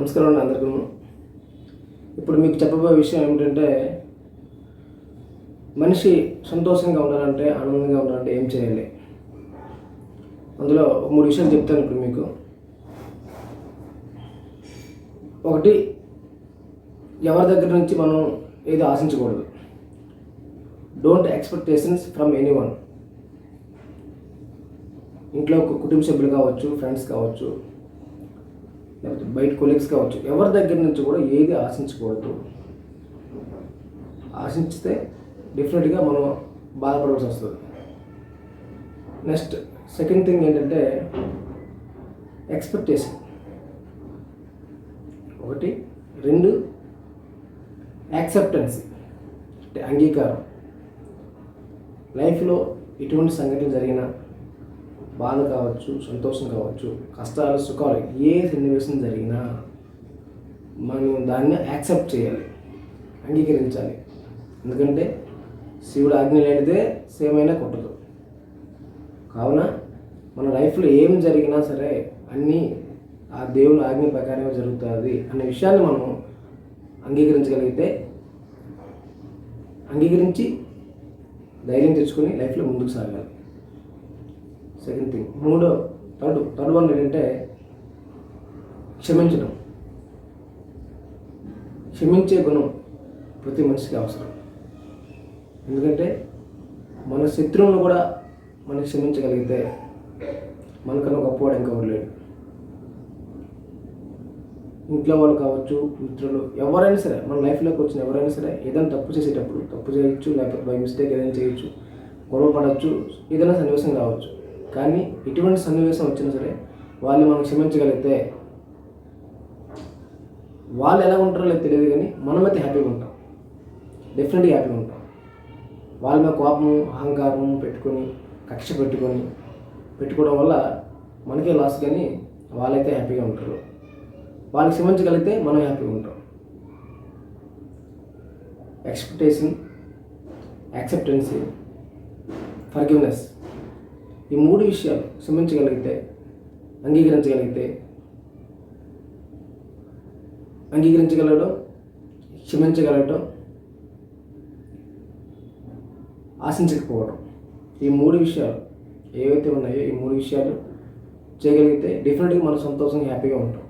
నమస్కారం అండి అందరికీ. ఇప్పుడు మీకు చెప్పబోయే విషయం ఏమిటంటే, మనిషి సంతోషంగా ఉండాలంటే, ఆనందంగా ఉండాలంటే ఏం చేయాలి? అందులో 3 విషయాలు చెప్తాను ఇప్పుడు మీకు. ఒకటి, ఎవరి దగ్గర నుంచి మనం ఏది ఆశించకూడదు. Don't expectations from anyone. ఇంట్లో కుటుంబ సభ్యులు కావచ్చు, ఫ్రెండ్స్ కావచ్చు, లేకపోతే బయట కొలీగ్స్ కావచ్చు, ఎవరి దగ్గర నుంచి కూడా ఏది ఆశించకూడదు. ఆశించితే డెఫినెట్గా మనం బాధపడవలసి వస్తుంది. నెక్స్ట్ సెకండ్ థింగ్ ఏంటంటే ఎక్స్పెక్టేషన్. 1, 2 యాక్సెప్టెన్స్ అంటే అంగీకారం. లైఫ్లో ఎటువంటి సంఘటన జరిగినా, బాధ కావచ్చు, సంతోషం కావచ్చు, కష్టాలు, సుఖాలు, ఏ సన్నివేశం జరిగినా మనం దాన్ని యాక్సెప్ట్ చేయాలి, అంగీకరించాలి. ఎందుకంటే శివుడు ఆజ్ఞ లేనిదే సేమైనా కొట్టదు. కావున మన లైఫ్లో ఏం జరిగినా సరే అన్నీ ఆ దేవుని ఆజ్ఞ ప్రకారమే జరుగుతుంది అనే విషయాన్ని మనం అంగీకరించి ధైర్యం తెచ్చుకొని లైఫ్లో ముందుకు సాగాలి. Second thing. థర్డ్ వన్ ఏంటంటే క్షమించడం. క్షమించే గుణం ప్రతి మనిషికి అవసరం. ఎందుకంటే మన శత్రువులను కూడా మనం క్షమించగలిగితే మనకన్నా గొప్పవాడు ఇంకొకరు లేడు. ఇంట్లో వాళ్ళు కావచ్చు, మిత్రులు, ఎవరైనా సరే మన లైఫ్లోకి వచ్చిన ఎవరైనా సరే ఏదైనా తప్పు చేసేటప్పుడు తప్పు చేయొచ్చు, లేకపోతే బై మిస్టేక్ ఏదైనా చేయొచ్చు, గొడవ పడవచ్చు, ఏదైనా సన్నివేశం కావచ్చు. కానీ ఎటువంటి సన్నివేశం వచ్చినా సరే వాళ్ళు మనం క్షమించగలిగితే వాళ్ళు ఎలా ఉంటారో లేదు తెలియదు, కానీ మనమైతే హ్యాపీగా ఉంటాం, డెఫినెట్గా హ్యాపీగా ఉంటాం. వాళ్ళ మీద కోపము, అహంకారం పెట్టుకొని, కక్ష పెట్టుకోవడం వల్ల మనకే లాస్, కానీ వాళ్ళైతే హ్యాపీగా ఉంటారు. వాళ్ళకి క్షమించగలిగితే మనం హ్యాపీగా ఉంటాం. ఎక్స్పెక్టేషన్, యాక్సెప్టెన్సీ, ఫర్గివ్నెస్, ఈ 3 విషయాలు క్షమించగలిగితే, అంగీకరించగలగడం, క్షమించగలగడం, ఆశించకపోవడం, ఈ 3 విషయాలు ఏవైతే ఉన్నాయో ఈ 3 విషయాలు చేయగలిగితే డెఫినెట్గా మనం సంతోషంగా హ్యాపీగా ఉంటాం.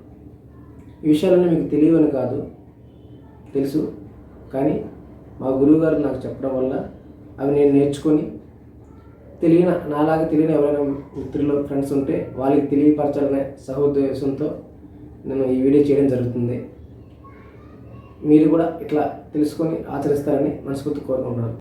ఈ విషయాలన్నీ మీకు తెలియవని కాదు, తెలుసు. కానీ మా గురువు గారు నాకు చెప్పడం వల్ల అవి నేను నేర్చుకొని నాలాగా తెలియని ఎవరైనా మిత్రులు, ఫ్రెండ్స్ ఉంటే వాళ్ళకి తెలియపరచాలనే సహోద్దేశంతో నేను ఈ వీడియో చేయడం జరుగుతుంది. మీరు కూడా ఇట్లా తెలుసుకొని ఆచరిస్తారని మనస్ఫూర్తి కోరుకుంటున్నాను.